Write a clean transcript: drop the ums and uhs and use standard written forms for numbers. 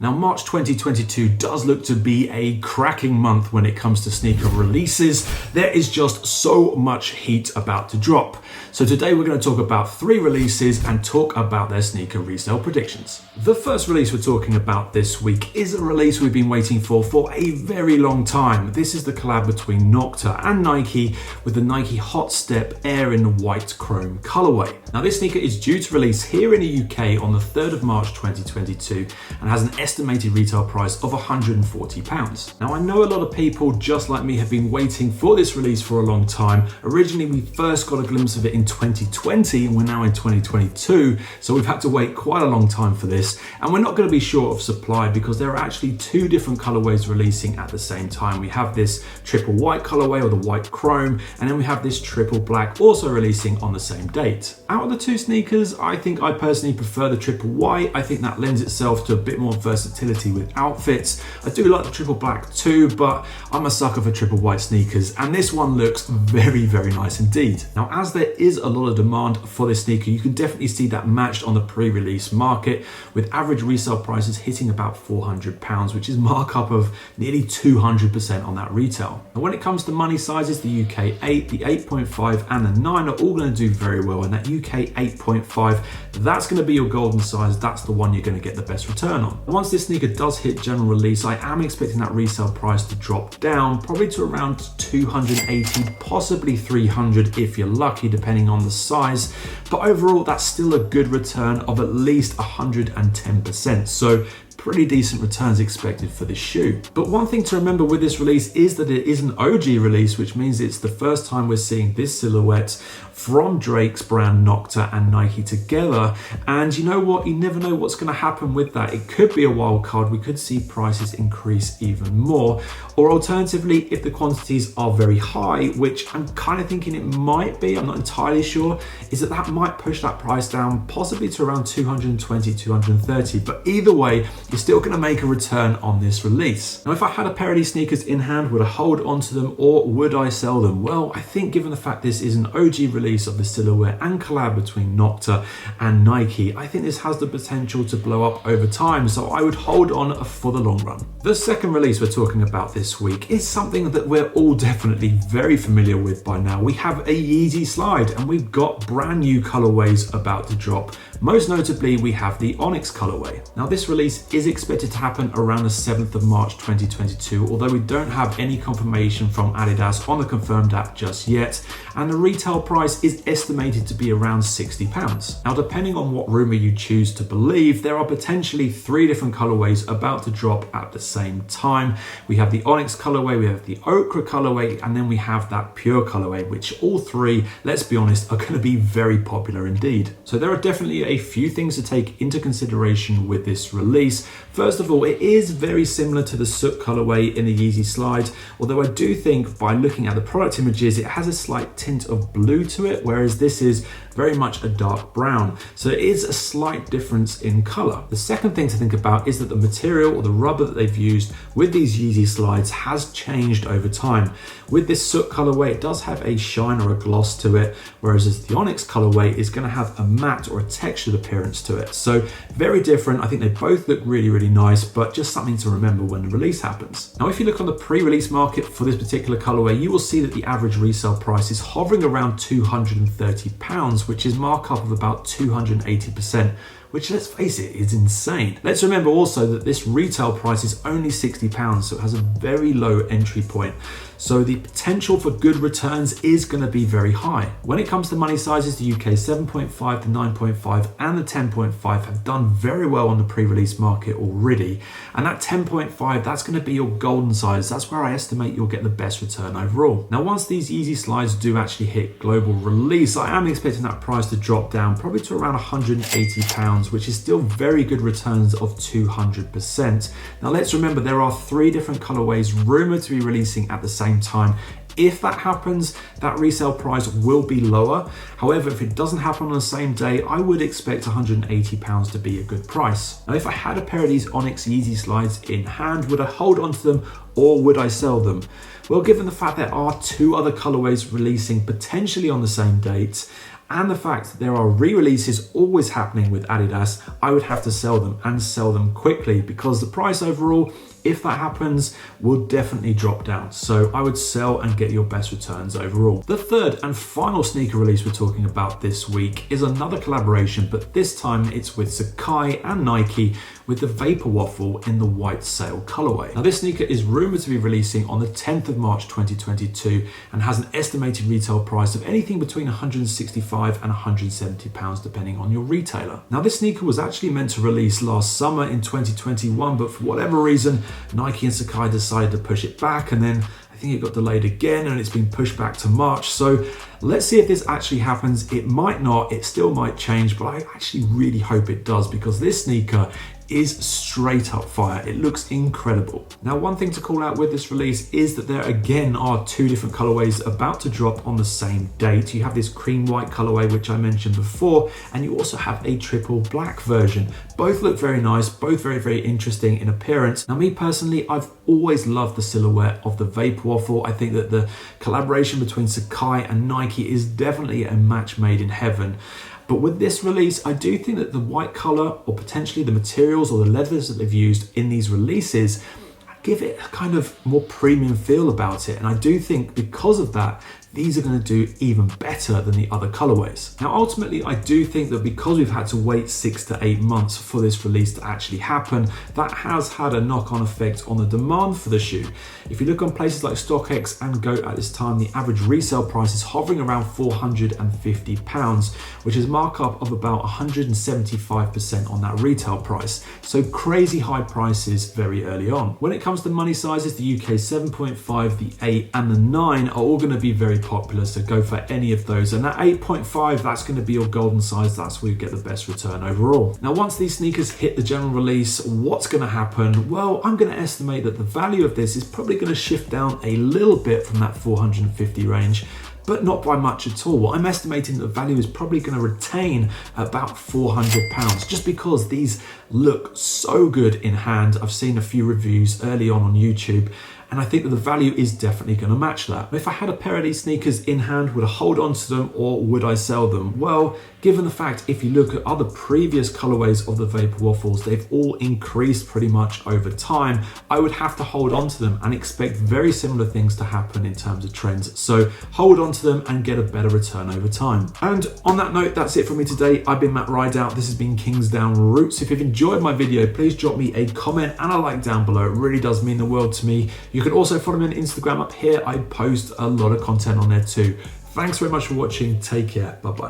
Now, March 2022 does look to be a cracking month when it comes to sneaker releases. There is just so much heat about to drop. So today we're going to talk about 3 releases and talk about their sneaker resale predictions. The first release we're talking about this week is a release we've been waiting for a very long time. This is the collab between NOCTA and Nike with the Nike Hot Step Air in the white chrome colorway. Now, this sneaker is due to release here in the UK on the 3rd of March 2022 and has an estimated retail price of £140. Now, I know a lot of people just like me have been waiting for this release for a long time. Originally, we first got a glimpse of it in 2020 and we're now in 2022, so we've had to wait quite a long time for this, and we're not going to be short of supply because there are actually 2 different colorways releasing at the same time. We have this triple white colorway or the white chrome, and then we have this triple black also releasing on the same date. Out of the 2 sneakers, I think I personally prefer the triple white. I think that lends itself to a bit more versatility with outfits. I do like the triple black too, but I'm a sucker for triple white sneakers, and this one looks very, very nice indeed. Now, as there is a lot of demand for this sneaker, you can definitely see that matched on the pre-release market, with average resale prices hitting about £400, which is markup of nearly 200% on that retail. And when it comes to money sizes, the UK 8, the 8.5 and the 9 are all going to do very well, and that UK 8.5, that's going to be your golden size. That's the one you're going to get the best return on. And once this sneaker does hit general release, I am expecting that resale price to drop down probably to around 280, possibly 300 if you're lucky, depending on the size. But overall, that's still a good return of at least 110%. So pretty decent returns expected for this shoe. But one thing to remember with this release is that it is an OG release, which means it's the first time we're seeing this silhouette from Drake's brand NOCTA and Nike together. And you know what? You never know what's going to happen with that. It could be a wild card. We could see prices increase even more. Or alternatively, if the quantities are very high, which I'm kind of thinking it might be, I'm not entirely sure, is that might push that price down possibly to around 220, 230. But either way, you're still going to make a return on this release. Now, if I had a pair of these sneakers in hand, would I hold onto them or would I sell them? Well, I think given the fact this is an OG release of the silhouette and collab between NOCTA and Nike, I think this has the potential to blow up over time, so I would hold on for the long run. The second release we're talking about this week is something that we're all definitely very familiar with by now. We have a Yeezy Slide, and we've got brand new colorways about to drop. Most notably, we have the ONYX colorway. Now, this release is expected to happen around the 7th of March 2022, although we don't have any confirmation from Adidas on the confirmed app just yet, and the retail price is estimated to be around £60. Now, depending on what rumor you choose to believe, there are potentially 3 different colorways about to drop at the same time. We have the ONYX colorway, we have the Ochre colorway, and then we have that Pure colorway, which all 3, let's be honest, are going to be very popular indeed. So there are definitely a few things to take into consideration with this release. First of all, it is very similar to the Soot colorway in the Yeezy Slide, although I do think by looking at the product images, it has a slight tint of blue to it, whereas this is very much a dark brown. So it is a slight difference in color. The second thing to think about is that the material or the rubber that they've used with these Yeezy Slides has changed over time. With this Soot colorway, it does have a shine or a gloss to it, whereas the ONYX colorway is going to have a matte or a textured appearance to it. So very different. I think they both look really, really nice, but just something to remember when the release happens. Now, if you look on the pre-release market for this particular colorway, you will see that the average resale price is hovering around £230, which is markup of about 280%. Which, let's face it, is insane. Let's remember also that this retail price is only £60, so it has a very low entry point. So the potential for good returns is going to be very high. When it comes to money sizes, the UK 7.5, the 9.5 and the 10.5 have done very well on the pre-release market already. And that 10.5, that's going to be your golden size. That's where I estimate you'll get the best return overall. Now, once these Yeezy Slides do actually hit global release, I am expecting that price to drop down probably to around £180, which is still very good returns of 200%. Now, let's remember there are 3 different colorways rumored to be releasing at the same time. If that happens, that resale price will be lower. However, if it doesn't happen on the same day, I would expect £180 to be a good price. Now, if I had a pair of these ONYX Yeezy Slides in hand, would I hold on to them or would I sell them? Well, given the fact there are 2 other colorways releasing potentially on the same date, and the fact that there are re-releases always happening with Adidas, I would have to sell them and sell them quickly, because the price overall, if that happens, will definitely drop down. So I would sell and get your best returns overall. The third and final sneaker release we're talking about this week is another collaboration, but this time it's with Sacai and Nike with the VaporWaffle in the White Sail colorway. Now this sneaker is rumored to be releasing on the 10th of March 2022 and has an estimated retail price of anything between 165 and 170 pounds depending on your retailer. Now this sneaker was actually meant to release last summer in 2021, but for whatever reason Nike and Sacai decided to push it back, and then I think it got delayed again and it's been pushed back to March. So let's see if this actually happens. It might not, it still might change, but I actually really hope it does, because this sneaker is straight up fire. It looks incredible. Now, one thing to call out with this release is that there again are two different colorways about to drop on the same date. You have this cream white colorway, which I mentioned before, and you also have a triple black version. Both look very nice, both very, very interesting in appearance. Now, me personally, I've always loved the silhouette of the VaporWaffle. I think that the collaboration between Sacai and Nike is definitely a match made in heaven. But with this release, I do think that the white color, or potentially the materials or the leathers that they've used in these releases, give it a kind of more premium feel about it. And I do think because of that, these are going to do even better than the other colorways. Now, ultimately, I do think that because we've had to wait 6 to 8 months for this release to actually happen, that has had a knock-on effect on the demand for the shoe. If you look on places like StockX and GOAT at this time, the average resale price is hovering around £450, which is a markup of about 175% on that retail price. So crazy high prices very early on. When it comes to money sizes, the UK 7.5, the 8 and the 9 are all going to be very popular, so go for any of those. And that 8.5, that's going to be your golden size. That's where you get the best return overall. Now, once these sneakers hit the general release, what's going to happen? Well, I'm going to estimate that the value of this is probably going to shift down a little bit from that 450 range, but not by much at all. I'm estimating that the value is probably going to retain about £400, just because these look so good in hand. I've seen a few reviews early on YouTube, and I think that the value is definitely going to match that. If I had a pair of these sneakers in hand, would I hold on to them or would I sell them? Well, given the fact, if you look at other previous colorways of the VaporWaffles, they've all increased pretty much over time, I would have to hold on to them and expect very similar things to happen in terms of trends. So hold on to them and get a better return over time. And on that note, that's it from me today. I've been Matt Rideout. This has been Kingsdown Roots. If you've enjoyed my video, please drop me a comment and a like down below. It really does mean the world to me. You can also follow me on Instagram up here. I post a lot of content on there too. Thanks very much for watching. Take care. Bye-bye.